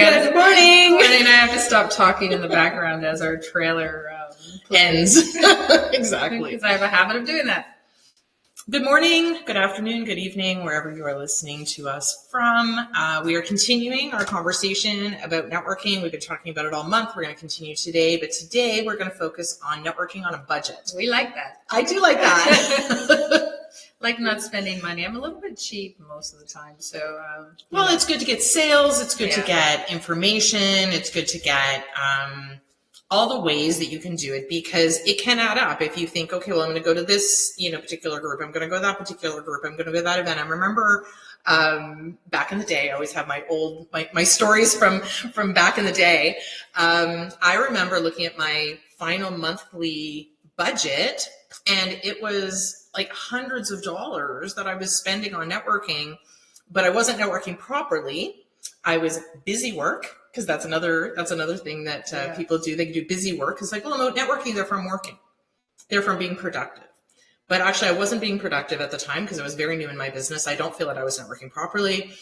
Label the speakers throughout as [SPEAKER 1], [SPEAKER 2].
[SPEAKER 1] Good morning.
[SPEAKER 2] Morning. I have to stop talking in the background as our trailer
[SPEAKER 1] Ends. Exactly.
[SPEAKER 2] Because I have a habit of doing that.
[SPEAKER 1] Good morning, good afternoon, good evening, wherever you are listening to us from. We are continuing our conversation about networking. We've been talking about it all month. We're going to continue today, but today we're going to focus on networking on a budget.
[SPEAKER 2] We like that.
[SPEAKER 1] I do like that.
[SPEAKER 2] Like not spending money. I'm a little bit cheap most of the time. So,
[SPEAKER 1] well, it's good to get sales. It's good to
[SPEAKER 2] Yeah.
[SPEAKER 1] get information. It's good to get all the ways that you can do it, because it can add up. If you think, okay, well, I'm going to go to this, particular group. I'm going to go to that particular group. I'm going to go to that event. I remember back in the day, I always have my stories from back in the day. I remember looking at my final monthly budget, and it was like hundreds of dollars that I was spending on networking, but I wasn't networking properly. I was busy work, because that's another thing that people do. They can do busy work. It's like, well, no, networking, they're from working. They're from being productive. But actually, I wasn't being productive at the time because I was very new in my business. I don't feel that I was networking properly.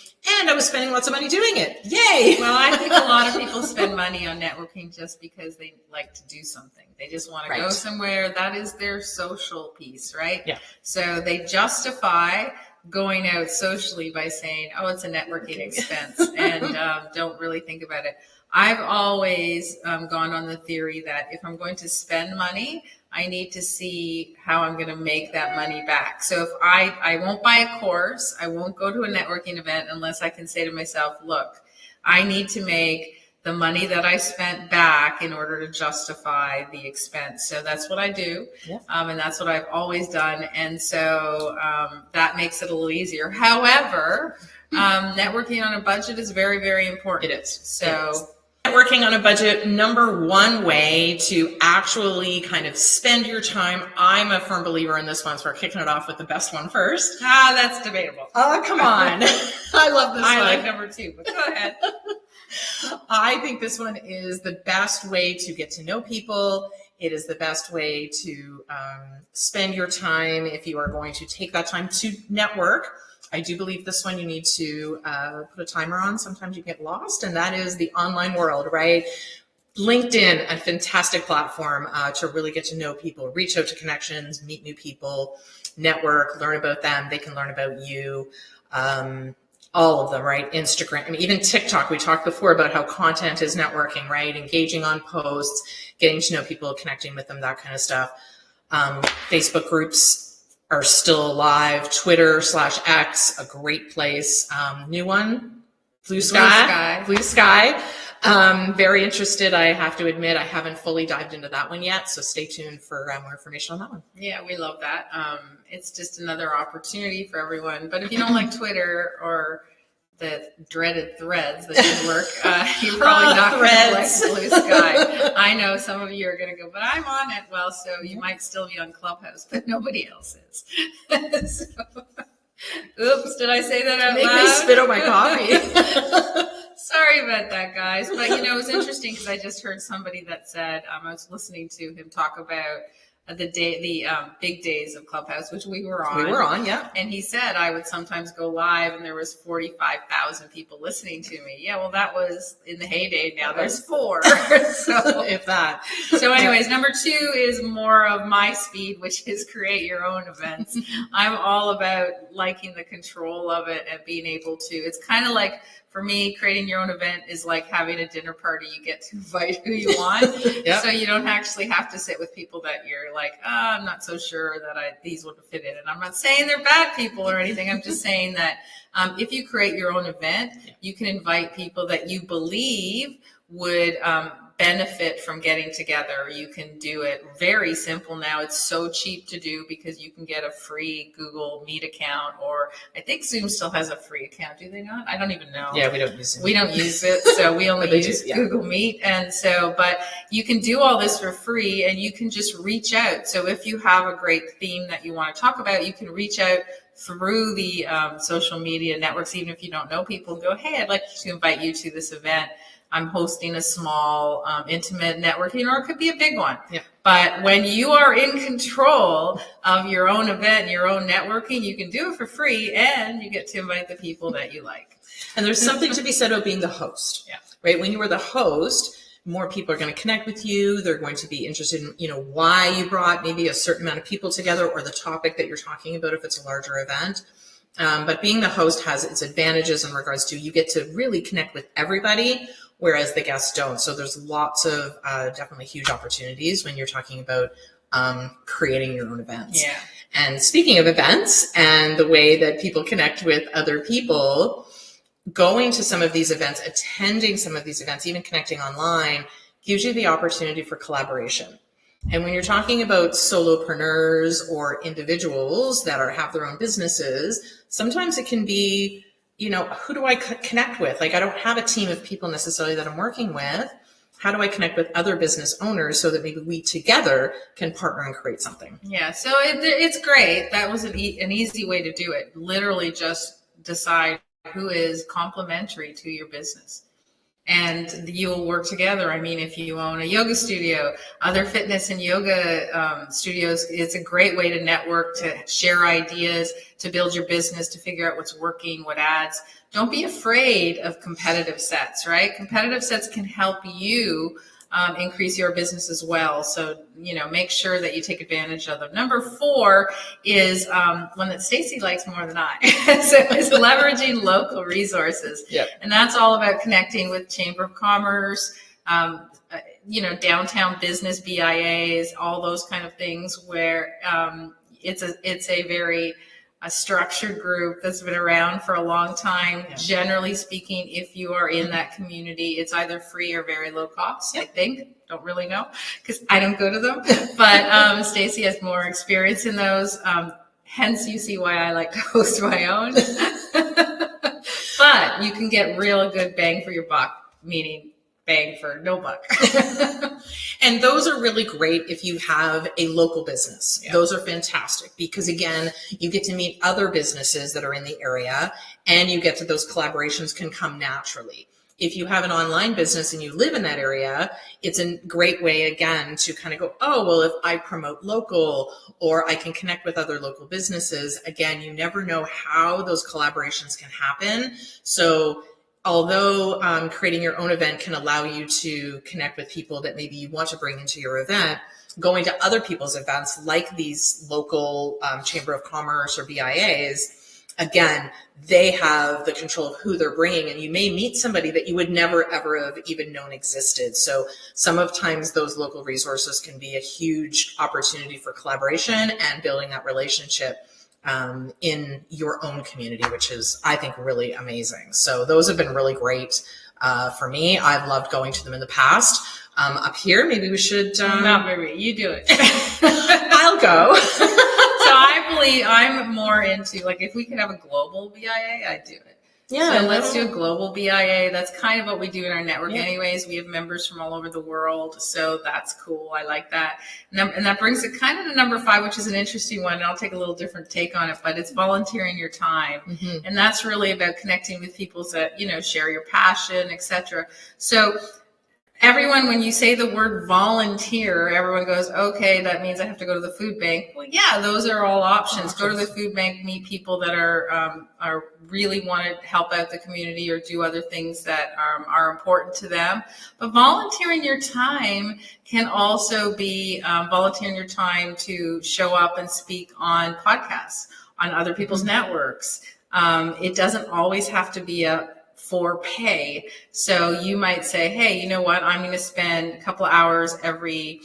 [SPEAKER 1] And I was spending lots of money doing it. Yay!
[SPEAKER 2] Well, I think a lot of people spend money on networking just because they like to do something. They just want to go somewhere. That is their social piece, right?
[SPEAKER 1] Yeah.
[SPEAKER 2] So they justify going out socially by saying, oh, it's a networking expense, and don't really think about it. I've always gone on the theory that if I'm going to spend money, I need to see how I'm going to make that money back. So if I won't buy a course, I won't go to a networking event unless I can say to myself, look, I need to make the money that I spent back in order to justify the expense. So that's what I do.
[SPEAKER 1] Yeah.
[SPEAKER 2] And that's what I've always done. And so that makes it a little easier. However, networking on a budget is very, very important.
[SPEAKER 1] It is.
[SPEAKER 2] So
[SPEAKER 1] it is. Networking on a budget, number one way to actually kind of spend your time. I'm a firm believer in this one, so we're kicking it off with the best one first.
[SPEAKER 2] that's debatable.
[SPEAKER 1] Oh, come on. I love this one.
[SPEAKER 2] I like number two, but go ahead.
[SPEAKER 1] I think this one is the best way to get to know people. It is the best way to spend your time if you are going to take that time to network. I do believe this one you need to put a timer on. Sometimes you get lost, and that is the online world, right? LinkedIn, a fantastic platform to really get to know people, reach out to connections, meet new people, network, learn about them. They can learn about you. All of them, right? Instagram, I mean, even TikTok. We talked before about how content is networking, right? Engaging on posts, getting to know people, connecting with them, that kind of stuff. Facebook groups are still alive. Twitter/X, a great place. New one, Blue Sky. Very interested. I have to admit, I haven't fully dived into that one yet. So stay tuned for more information on that one.
[SPEAKER 2] Yeah, we love that. It's just another opportunity for everyone. But if you don't like Twitter or the dreaded Threads that should work, you're probably not going to like Blue Sky. I know some of you are going to go, but I'm on it. Well, so you might still be on Clubhouse, but nobody else is. Oops, did I say that out loud?
[SPEAKER 1] Make me spit out my coffee.
[SPEAKER 2] Sorry about that, guys. But, it was interesting because I just heard somebody that said, I was listening to him talk about the big days of Clubhouse, which we were on.
[SPEAKER 1] We were on, yeah.
[SPEAKER 2] And he said I would sometimes go live and there was 45,000 people listening to me. Yeah, well, that was in the heyday. Now there's 4. So
[SPEAKER 1] if that.
[SPEAKER 2] So anyways, number 2 is more of my speed, which is create your own events. I'm all about liking the control of it and being able to. It's kind of like, for me, creating your own event is like having a dinner party. You get to invite who you want.
[SPEAKER 1] Yep.
[SPEAKER 2] So you don't actually have to sit with people that you're like, I'm not so sure that these would fit in. And I'm not saying they're bad people or anything. I'm just saying that if you create your own event, you can invite people that you believe would benefit from getting together. You can do it very simple now. It's so cheap to do because you can get a free Google Meet account, or I think Zoom still has a free account. Do they not? I don't even know.
[SPEAKER 1] Yeah, we don't use Zoom.
[SPEAKER 2] We don't use it, so we only use Google Meet. And so, but you can do all this for free and you can just reach out. So if you have a great theme that you want to talk about, you can reach out through the social media networks, even if you don't know people, and go, hey, I'd like to invite you to this event. I'm hosting a small, intimate networking, or it could be a big one.
[SPEAKER 1] Yeah.
[SPEAKER 2] But when you are in control of your own event, your own networking, you can do it for free and you get to invite the people that you like.
[SPEAKER 1] And there's something to be said about being the host,
[SPEAKER 2] Yeah.
[SPEAKER 1] right? When you are the host, more people are going to connect with you. They're going to be interested in, why you brought maybe a certain amount of people together or the topic that you're talking about if it's a larger event. But being the host has its advantages in regards to you get to really connect with everybody, whereas the guests don't. So there's lots of definitely huge opportunities when you're talking about creating your own events.
[SPEAKER 2] Yeah.
[SPEAKER 1] And speaking of events and the way that people connect with other people, going to some of these events, attending some of these events, even connecting online, gives you the opportunity for collaboration. And when you're talking about solopreneurs or individuals that have their own businesses, sometimes it can be, who do I connect with? Like, I don't have a team of people necessarily that I'm working with. How do I connect with other business owners so that maybe we together can partner and create something?
[SPEAKER 2] Yeah, so it's great. That was an easy way to do it. Literally just decide who is complementary to your business. And you'll work together. I mean, if you own a yoga studio, other fitness and yoga studios, it's a great way to network, to share ideas, to build your business, to figure out what's working, what adds. Don't be afraid of competitive sets, right? Competitive sets can help you increase your business as well. So, make sure that you take advantage of them. Number 4 is one that Stacey likes more than I. So it's leveraging local resources.
[SPEAKER 1] Yep.
[SPEAKER 2] And that's all about connecting with Chamber of Commerce, downtown business BIAs, all those kind of things where it's a very structured group that's been around for a long time. Yeah. Generally speaking, if you are in that community, it's either free or very low cost, I think. Don't really know because I don't go to them. But Stacey has more experience in those. Hence, you see why I like to host my own. But you can get real good bang for your buck, meaning bang for no buck.
[SPEAKER 1] And those are really great if you have a local business. Yeah. Those are fantastic because, again, you get to meet other businesses that are in the area and you get to those collaborations can come naturally. If you have an online business and you live in that area, it's a great way, again, to kind of go, oh, well, if I promote local or I can connect with other local businesses, again, you never know how those collaborations can happen. So although creating your own event can allow you to connect with people that maybe you want to bring into your event, going to other people's events like these local Chamber of Commerce or BIAs, again, they have the control of who they're bringing, and you may meet somebody that you would never, ever have even known existed. So some of times those local resources can be a huge opportunity for collaboration and building that relationship in your own community, which is, I think, really amazing. So those have been really great for me. I've loved going to them in the past. Up here, maybe we should...
[SPEAKER 2] Not maybe, you do it.
[SPEAKER 1] I'll go.
[SPEAKER 2] So I believe I'm more into, like, if we could have a global BIA, I'd do it.
[SPEAKER 1] Yeah.
[SPEAKER 2] So let's do a global BIA. That's kind of what we do in our network anyways. We have members from all over the world. So that's cool. I like that. And that brings it kind of to number 5, which is an interesting one. And I'll take a little different take on it, but it's volunteering your time. Mm-hmm. And that's really about connecting with people that, share your passion, etc. So everyone, when you say the word volunteer, everyone goes, okay, that means I have to go to the food bank. Well, yeah, those are all options. Go to the food bank, meet people that are really want to help out the community or do other things that are important to them. But volunteering your time can also be volunteering your time to show up and speak on podcasts, on other people's networks. It doesn't always have to be for pay. So you might say, hey, you know what? I'm going to spend a couple of hours every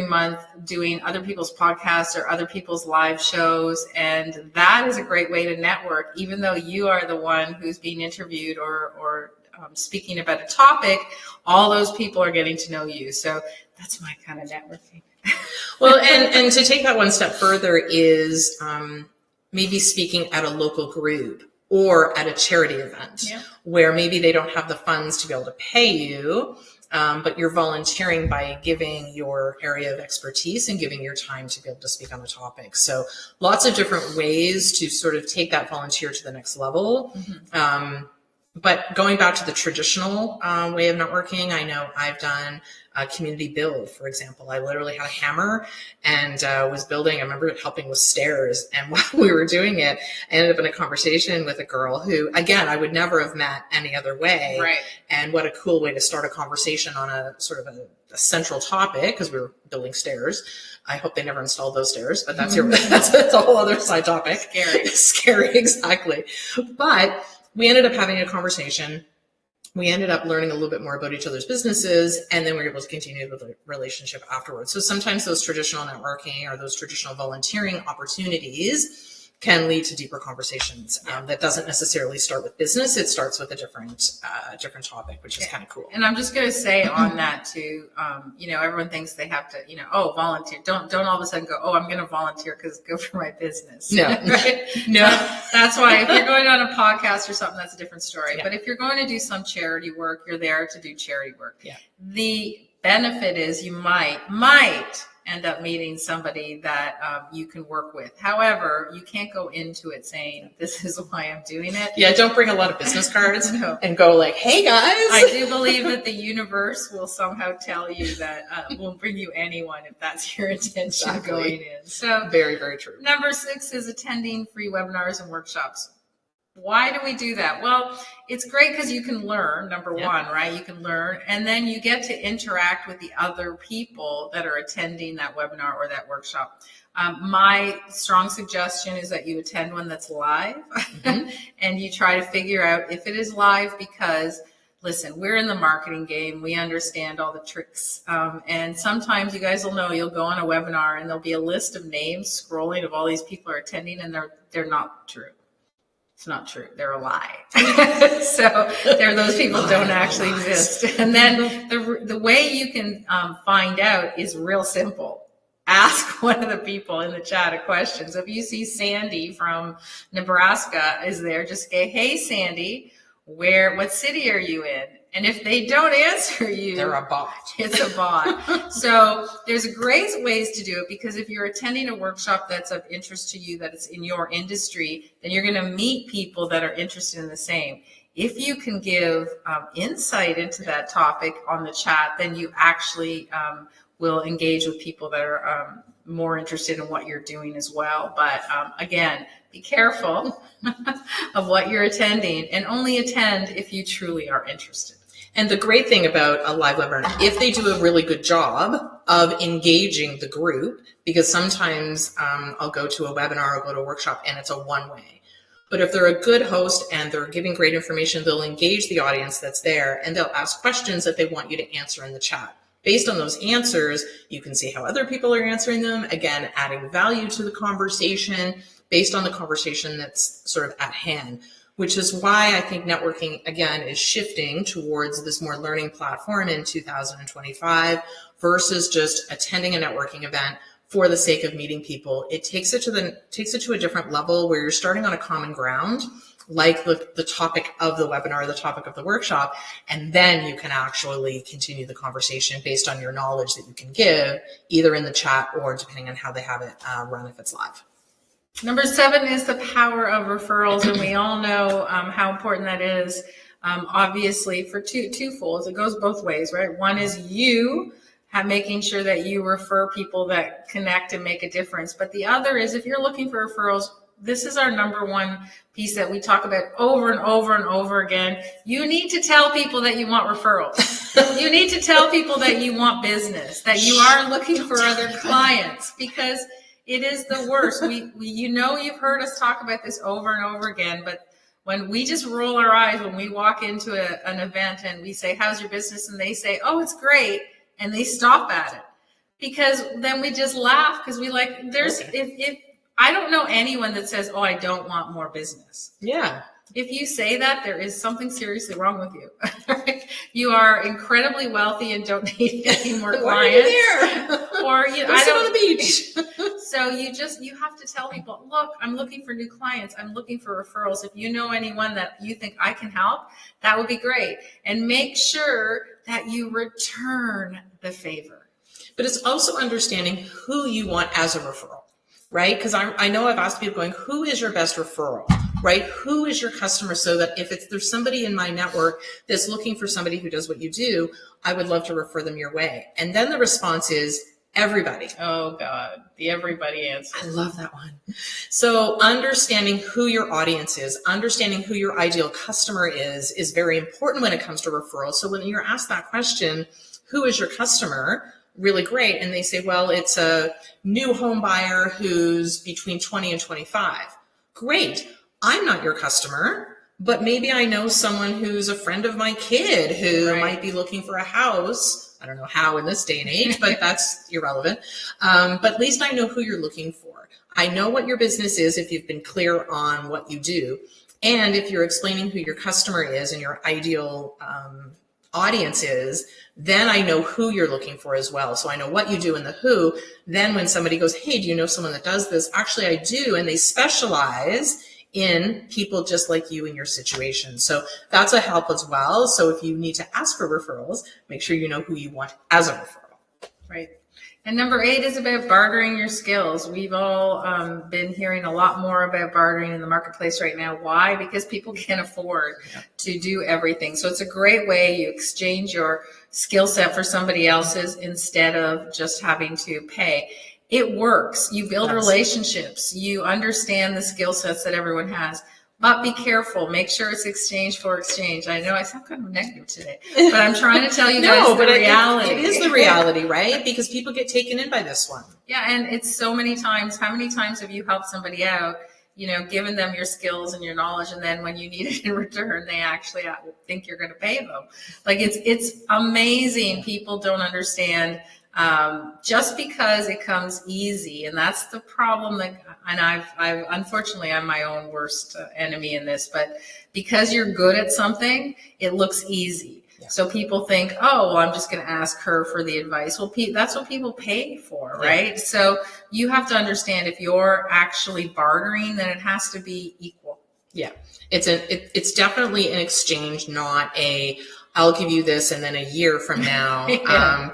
[SPEAKER 2] month doing other people's podcasts or other people's live shows. And that is a great way to network, even though you are the one who's being interviewed or speaking about a topic, all those people are getting to know you. So that's my kind of networking.
[SPEAKER 1] Well, and to take that one step further is maybe speaking at a local group or at a charity event where maybe they don't have the funds to be able to pay you, but you're volunteering by giving your area of expertise and giving your time to be able to speak on a topic. So lots of different ways to sort of take that volunteer to the next level. Mm-hmm. But going back to the traditional way of networking, I know I've done a community build, for example. I literally had a hammer and was building. I remember helping with stairs. And while we were doing it, I ended up in a conversation with a girl who, again, I would never have met any other way.
[SPEAKER 2] Right.
[SPEAKER 1] And what a cool way to start a conversation on a sort of a central topic, because we were building stairs. I hope they never installed those stairs, but that's that's a whole other side topic.
[SPEAKER 2] Scary.
[SPEAKER 1] Scary, exactly. But we ended up having a conversation. We ended up learning a little bit more about each other's businesses, and then we were able to continue with the relationship afterwards. So sometimes those traditional networking or those traditional volunteering opportunities can lead to deeper conversations. That doesn't necessarily start with business. It starts with a different topic, which is kind of cool.
[SPEAKER 2] And I'm just going to say on that too, everyone thinks they have to, volunteer. Don't all of a sudden go, oh, I'm going to volunteer because it's good for my business.
[SPEAKER 1] No,
[SPEAKER 2] right?
[SPEAKER 1] No.
[SPEAKER 2] That's why if you're going on a podcast or something, that's a different story.
[SPEAKER 1] Yeah.
[SPEAKER 2] But if you're going to do some charity work, you're there to do charity work.
[SPEAKER 1] Yeah.
[SPEAKER 2] The benefit is you might end up meeting somebody that you can work with. However, you can't go into it saying, this is why I'm doing it.
[SPEAKER 1] Yeah, don't bring a lot of business cards
[SPEAKER 2] No.
[SPEAKER 1] and go like, hey guys.
[SPEAKER 2] I do believe that the universe will somehow tell you that won't bring you anyone if that's your intention
[SPEAKER 1] Exactly.
[SPEAKER 2] going in. So
[SPEAKER 1] Very, very true.
[SPEAKER 2] number 6 is attending free webinars and workshops. Why do we do that? Well, it's great because you can learn, number one, right? You can learn, and then you get to interact with the other people that are attending that webinar or that workshop. My strong suggestion is that you attend one that's live and you try to figure out if it is live because, listen, we're in the marketing game. We understand all the tricks. And sometimes you guys will know you'll go on a webinar and there'll be a list of names scrolling of all these people are attending and they're not true. It's not true. They're a lie. So those people don't actually exist. And then the way you can find out is real simple. Ask one of the people in the chat a question. So if you see Sandy from Nebraska is there, just say, hey, Sandy, what city are you in? And if they don't answer you,
[SPEAKER 1] they're a bot.
[SPEAKER 2] It's a bot. So there's great ways to do it because if you're attending a workshop that's of interest to you, that it's in your industry, then you're going to meet people that are interested in the same. If you can give insight into that topic on the chat, then you actually will engage with people that are more interested in what you're doing as well. But again, be careful of what you're attending and only attend if you truly are interested.
[SPEAKER 1] And the great thing about a live webinar, if they do a really good job of engaging the group, because sometimes I'll go to a webinar or go to a workshop and it's a one-way. But if they're a good host and they're giving great information, they'll engage the audience that's there and they'll ask questions that they want you to answer in the chat. Based on those answers, you can see how other people are answering them, again, adding value to the conversation based on the conversation that's sort of at hand. Which is why I think networking, again, is shifting towards this more learning platform in 2025 versus just attending a networking event for the sake of meeting people. It takes it to a different level where you're starting on a common ground, like the topic of the webinar, the topic of the workshop, and then you can actually continue the conversation based on your knowledge that you can give, either in the chat or depending on how they have it run if it's live.
[SPEAKER 2] Number 7 is the power of referrals, and we all know how important that is. Obviously, for twofolds, it goes both ways, right? One is you making sure that you refer people that connect and make a difference. But the other is if you're looking for referrals, this is our number one piece that we talk about over and over and over again. You need to tell people that you want referrals. You need to tell people that you want business, that you are looking for other clients, because it is the worst. You've heard us talk about this over and over again, but when we just roll our eyes when we walk into an event and we say, how's your business? And they say, oh, it's great. And they stop at it because then we just laugh because if I don't know anyone that says, oh, I don't want more business.
[SPEAKER 1] Yeah.
[SPEAKER 2] If you say that, there is something seriously wrong with you. You are incredibly wealthy and don't need any more clients.
[SPEAKER 1] Why are you there?
[SPEAKER 2] Or
[SPEAKER 1] I sit on the beach.
[SPEAKER 2] So you have to tell people, look, I'm looking for new clients. I'm looking for referrals. If you know anyone that you think I can help, that would be great. And make sure that you return the favor.
[SPEAKER 1] But it's also understanding who you want as a referral, right? Because I know I've asked people going, who is your best referral? right? Who is your customer, so that if there's somebody in my network that's looking for somebody who does what you do, I would love to refer them your way. And then the response is everybody.
[SPEAKER 2] Oh God, the everybody answer.
[SPEAKER 1] I love that one. So understanding who your audience is, understanding who your ideal customer is very important when it comes to referrals. So when you're asked that question, who is your customer? Really great. And they say, well, it's a new home buyer who's between 20 and 25. Great. I'm not your customer, but maybe I know someone who's a friend of my kid who might be looking for a house. I don't know how in this day and age, but that's irrelevant. But at least I know who you're looking for. I know what your business is if you've been clear on what you do. And if you're explaining who your customer is and your ideal audience is, then I know who you're looking for as well. So I know what you do and the who. Then when somebody goes, hey, do you know someone that does this? Actually, I do. And they specialize in people just like you in your situation. So that's a help as well. So if you need to ask for referrals, make sure you know who you want as a referral.
[SPEAKER 2] Right. And number 8 is about bartering your skills. We've all been hearing a lot more about bartering in the marketplace right now. Why? Because people can't afford to do everything. So it's a great way. You exchange your skill set for somebody else's instead of just having to pay. It works. You build relationships. You understand the skill sets that everyone has. But be careful. Make sure it's exchange for exchange. I know I sound kind of negative today, but I'm trying to tell you guys the reality.
[SPEAKER 1] It is the reality, right? Because people get taken in by this one.
[SPEAKER 2] Yeah, and it's so many times. How many times have you helped somebody out, given them your skills and your knowledge, and then when you need it in return, they actually think you're going to pay them? Like it's amazing. People don't understand. Just because it comes easy, and that's the problem and I've unfortunately, I'm my own worst enemy in this, but because you're good at something, it looks easy. Yeah. So people think, oh, well, I'm just going to ask her for the advice. Well, that's what people pay for, right? Yeah. So you have to understand, if you're actually bartering, then it has to be equal.
[SPEAKER 1] Yeah. It's definitely an exchange, not I'll give you this, and then a year from now,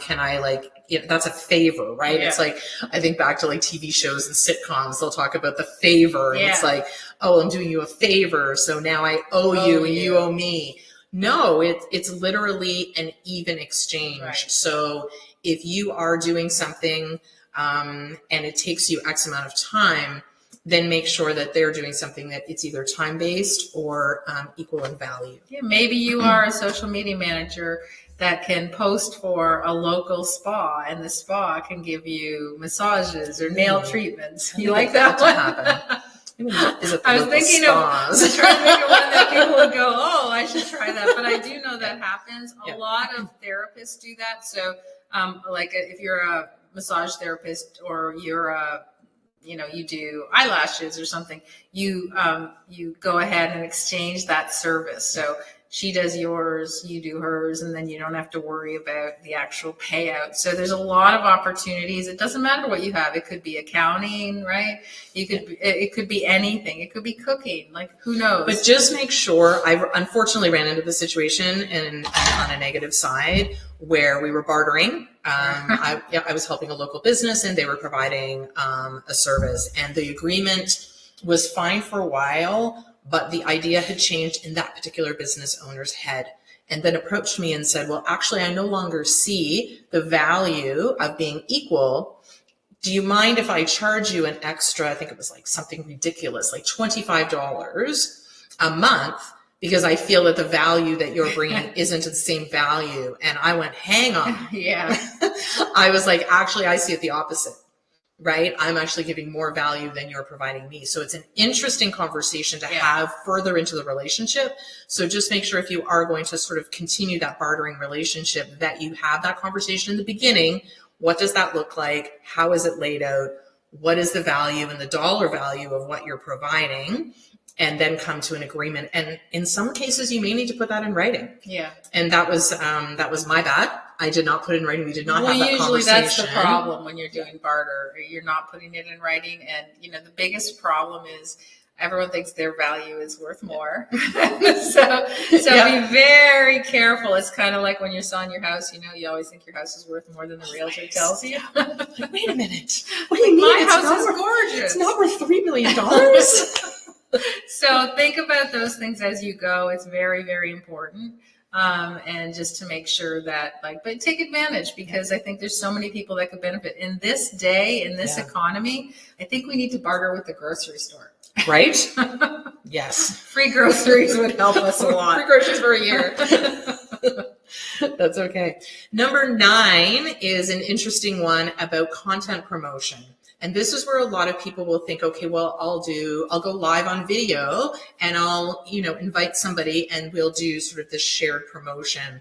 [SPEAKER 1] can I that's a favor, right? Yeah. It's like, I think back to TV shows and sitcoms, they'll talk about the favor, and it's like, oh, I'm doing you a favor, so now I owe you and you owe me. No, it's literally an even exchange. Right. So if you are doing something and it takes you X amount of time, then make sure that they're doing something that it's either time-based or equal in value.
[SPEAKER 2] Yeah, maybe you are a social media manager that can post for a local spa, and the spa can give you massages or nail treatments. You like that one? I was thinking trying to think of one that people would go, oh, I should try that. But I do know that happens. A lot of therapists do that. So if you're a massage therapist, or you're you do eyelashes or something, you go ahead and exchange that service. So she does yours, you do hers, and then you don't have to worry about the actual payout. So there's a lot of opportunities. It doesn't matter what you have. It could be accounting, right? It could be anything. It could be cooking. Who knows?
[SPEAKER 1] But just make sure. I unfortunately ran into the situation and on a negative side where we were bartering. I was helping a local business, and they were providing a service, and the agreement was fine for a while, but the idea had changed in that particular business owner's head, and then approached me and said, well, actually, I no longer see the value of being equal. Do you mind if I charge you an extra, I think it was something ridiculous, $25 a month, because I feel that the value that you're bringing isn't the same value? And I went, hang on.
[SPEAKER 2] Yeah.
[SPEAKER 1] I was like, actually, I see it the opposite. Right? I'm actually giving more value than you're providing me. So it's an interesting conversation to have further into the relationship. So just make sure, if you are going to sort of continue that bartering relationship, that you have that conversation in the beginning. What does that look like? How is it laid out? What is the value and the dollar value of what you're providing? And then come to an agreement. And in some cases, you may need to put that in writing.
[SPEAKER 2] Yeah.
[SPEAKER 1] And that was my bad. I did not put it in writing. We did not have that conversation.
[SPEAKER 2] Usually that's the problem when you're doing barter. You're not putting it in writing. And, the biggest problem is everyone thinks their value is worth more. So be very careful. It's kind of like when you're selling your house, you always think your house is worth more than the realtor tells you.
[SPEAKER 1] Wait a minute. What do you mean?
[SPEAKER 2] My house is gorgeous.
[SPEAKER 1] It's not worth $3 million.
[SPEAKER 2] So think about those things as you go. It's very, very important. And just to make sure that but take advantage, because I think there's so many people that could benefit in this day, in this economy. I think we need to barter with the grocery store.
[SPEAKER 1] Right? Yes.
[SPEAKER 2] Free groceries would help us a lot.
[SPEAKER 1] Free groceries for a year. That's okay. Number 9 is an interesting one about content promotion. And this is where a lot of people will think, okay, well, I'll go live on video and I'll, invite somebody and we'll do sort of this shared promotion.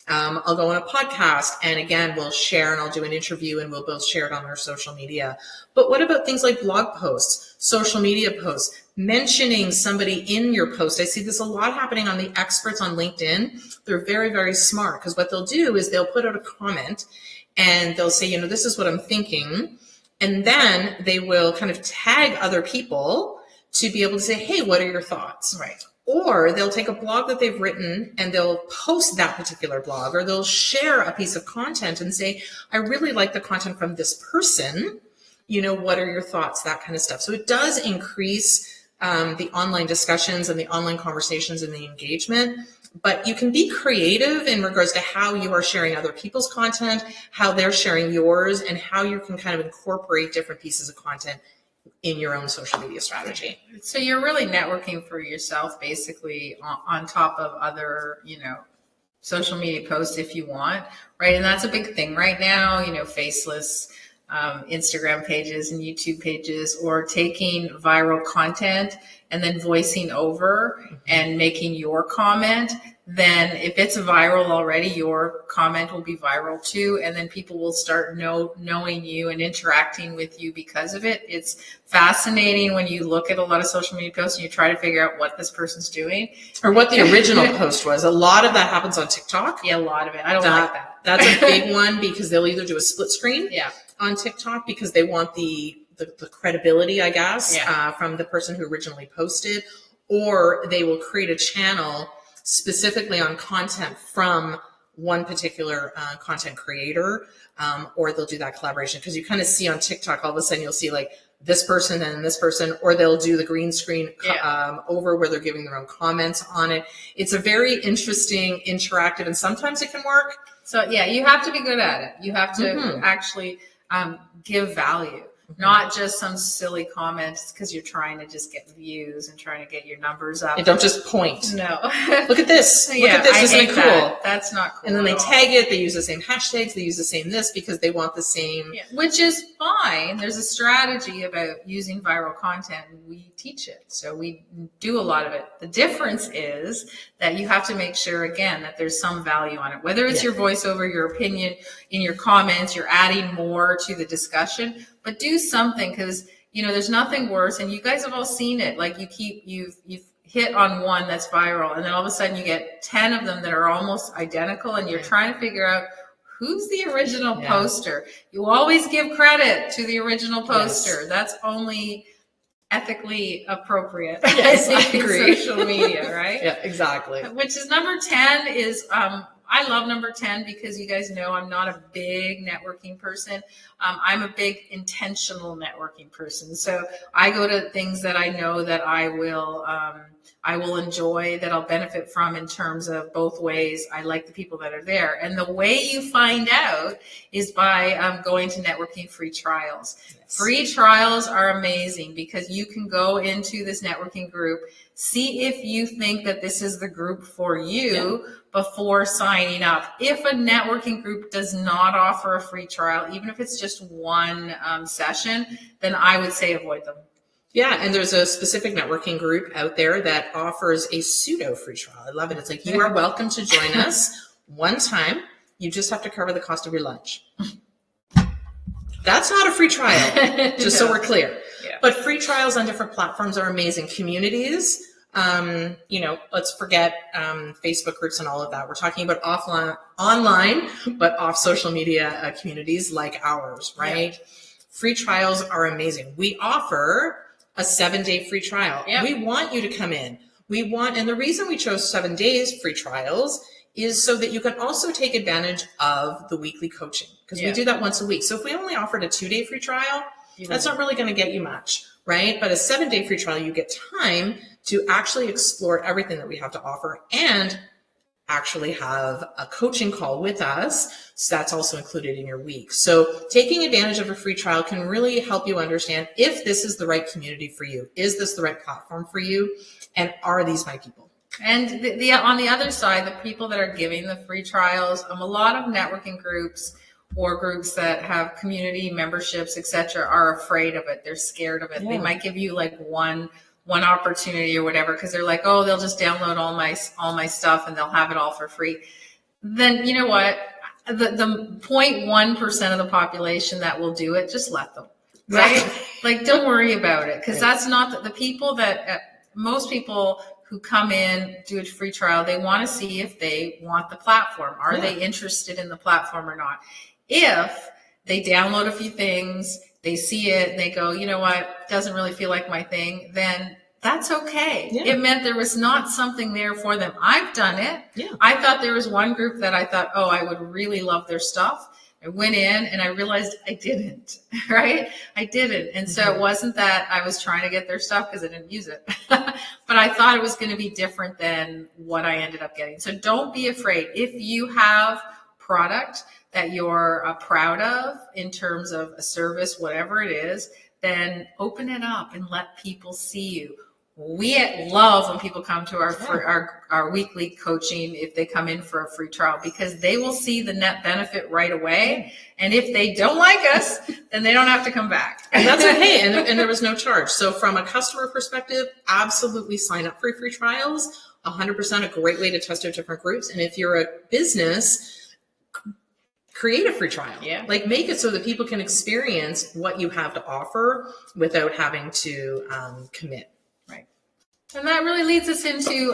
[SPEAKER 1] I'll go on a podcast and again, we'll share and I'll do an interview and we'll both share it on our social media. But what about things like blog posts, social media posts, mentioning somebody in your post? I see this a lot happening on the experts on LinkedIn. They're very, very smart, because what they'll do is they'll put out a comment and they'll say, this is what I'm thinking. And then they will kind of tag other people to be able to say, hey, what are your thoughts?
[SPEAKER 2] Right.
[SPEAKER 1] Or they'll take a blog that they've written and they'll post that particular blog, or they'll share a piece of content and say, I really like the content from this person. What are your thoughts? That kind of stuff. So it does increase the online discussions and the online conversations and the engagement. But you can be creative in regards to how you are sharing other people's content, how they're sharing yours, and how you can kind of incorporate different pieces of content in your own social media strategy.
[SPEAKER 2] So you're really networking for yourself, basically, on top of other, social media posts if you want, right? And that's a big thing right now, faceless Instagram pages and YouTube pages, or taking viral content and then voicing over and making your comment. Then if it's viral already, your comment will be viral too. And then people will start knowing you and interacting with you because of it. It's fascinating when you look at a lot of social media posts and you try to figure out what this person's doing.
[SPEAKER 1] Or what the original post was. A lot of that happens on TikTok.
[SPEAKER 2] Yeah, a lot of it. I don't like that.
[SPEAKER 1] That's a big one, because they'll either do a split screen on TikTok because they want the credibility, I guess, from the person who originally posted, or they will create a channel specifically on content from one particular content creator, or they'll do that collaboration, because you kind of see on TikTok, all of a sudden you'll see like this person and this person, or they'll do the green screen over where they're giving their own comments on it. It's a very interesting, interactive, and sometimes it can work.
[SPEAKER 2] So you have to be good at it. You have to actually give value. Not just some silly comments because you're trying to just get views and trying to get your numbers up.
[SPEAKER 1] And don't just point.
[SPEAKER 2] No.
[SPEAKER 1] Look at this. Look at this. Isn't it cool?
[SPEAKER 2] That's not cool.
[SPEAKER 1] And then they tag it. They use the same hashtags. They use the same this because they want the same.
[SPEAKER 2] Yeah, which is fine. There's a strategy about using viral content. We teach it. So we do a lot of it. The difference is that you have to make sure, again, that there's some value on it. Whether it's your voiceover, your opinion, in your comments, you're adding more to the discussion. But do something, because there's nothing worse, and you guys have all seen it. Like you've hit on one that's viral, and then all of a sudden you get 10 of them that are almost identical, and you're trying to figure out who's the original poster. You always give credit to the original poster. Yes. That's only ethically appropriate.
[SPEAKER 1] Yes, I agree.
[SPEAKER 2] Social media, right?
[SPEAKER 1] Yeah, exactly.
[SPEAKER 2] Which is number 10 is I love number 10 because you guys know I'm not a big networking person. I'm a big intentional networking person. So I go to things that I know that I will enjoy, that I'll benefit from in terms of both ways. I like the people that are there. And the way you find out is by going to networking free trials. Yes. Free trials are amazing because you can go into this networking group, see if you think that this is the group for you before signing up. If a networking group does not offer a free trial, even if it's just one session, then I would say avoid them.
[SPEAKER 1] Yeah, and there's a specific networking group out there that offers a pseudo free trial. I love it. It's like, you are welcome to join us one time. You just have to cover the cost of your lunch. That's not a free trial, just so we're clear. Yeah. But free trials on different platforms are amazing. Communities, let's forget Facebook groups and all of that. We're talking about online, but off social media communities like ours, right? Yeah. Free trials are amazing. We offer a 7-day free trial. Yep. We want you to come in. And the reason we chose 7 days free trials is so that you can also take advantage of the weekly coaching, because we do that once a week. So if we only offered a 2-day free trial, that's not really going to get you much. right? But a 7-day free trial, you get time to actually explore everything that we have to offer and actually have a coaching call with us. So that's also included in your week. So taking advantage of a free trial can really help you understand if this is the right community for you. Is this the right platform for you? And are these my people?
[SPEAKER 2] And the on the other side, the people that are giving the free trials, a lot of networking groups or groups that have community memberships, etc., are afraid of it. They're scared of it.
[SPEAKER 1] Yeah.
[SPEAKER 2] They might give you like one opportunity or whatever because they're like, oh, they'll just download all my stuff and they'll have it all for free. Then you know what? The 0.1% of the population that will do it, just let them. Right? Like, don't worry about it because that's not the people that most people who come in, do a free trial, they want to see if they want the platform. Are they interested in the platform or not? If they download a few things, they see it, and they go, you know what, doesn't really feel like my thing, then that's okay.
[SPEAKER 1] Yeah.
[SPEAKER 2] It meant there was not something there for them. I've done it.
[SPEAKER 1] Yeah.
[SPEAKER 2] I thought there was one group that I thought, oh, I would really love their stuff. I went in and I realized I didn't, right? I didn't. And so it wasn't that I was trying to get their stuff because I didn't use it, but I thought it was going to be different than what I ended up getting. So don't be afraid. If you have product that you're proud of in terms of a service, whatever it is, then open it up and let people see you. We love when people come to our weekly coaching if they come in for a free trial because they will see the net benefit right away. And if they don't like us, then they don't have to come back.
[SPEAKER 1] And that's okay. And there was no charge. So from a customer perspective, absolutely sign up for free trials. 100% a great way to test out different groups. And if you're a business, create a free trial.
[SPEAKER 2] Yeah.
[SPEAKER 1] Like make it so that people can experience what you have to offer without having to commit.
[SPEAKER 2] And that really leads us into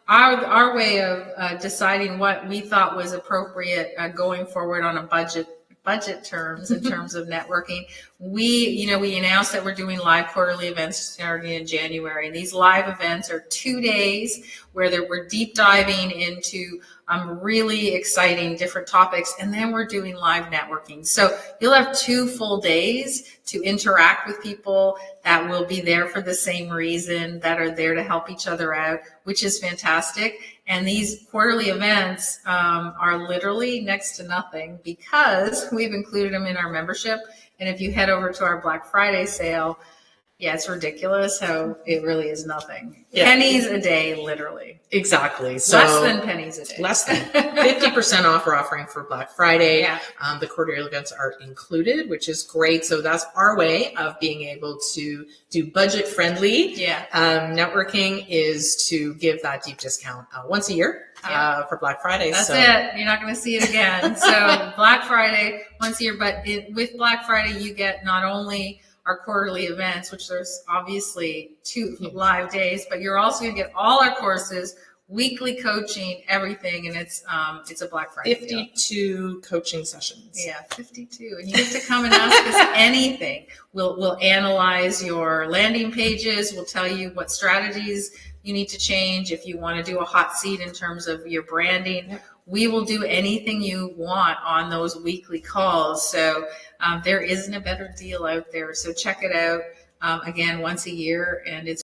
[SPEAKER 2] our way of deciding what we thought was appropriate going forward on a budget terms in terms of networking. We announced that we're doing live quarterly events starting in January. And these live events are 2 days where we're deep diving into really exciting different topics. And then we're doing live networking. So you'll have 2 full days to interact with people that will be there for the same reason, that are there to help each other out, which is fantastic. And these quarterly events are literally next to nothing because we've included them in our membership. And if you head over to our Black Friday sale, yeah, it's ridiculous how it really is nothing. Yeah. Pennies a day, literally.
[SPEAKER 1] Exactly. So
[SPEAKER 2] less than pennies a day.
[SPEAKER 1] Less than 50% off we're offering for Black Friday.
[SPEAKER 2] Yeah.
[SPEAKER 1] The quarterly events are included, which is great. So that's our way of being able to do budget-friendly networking, is to give that deep discount once a year for Black Friday.
[SPEAKER 2] That's it. You're not going to see it again. So Black Friday once a year, but with Black Friday, you get not only our quarterly events, which there's obviously 2 live days, but you're also going to get all our courses, weekly coaching, everything, and it's a Black Friday
[SPEAKER 1] 52 deal. Coaching sessions.
[SPEAKER 2] Yeah, 52, and you get to come and ask us anything. We'll analyze your landing pages. We'll tell you what strategies you need to change if you want to do a hot seat in terms of your branding. Yep. We will do anything you want on those weekly calls. So there isn't a better deal out there. So check it out again once a year, and it's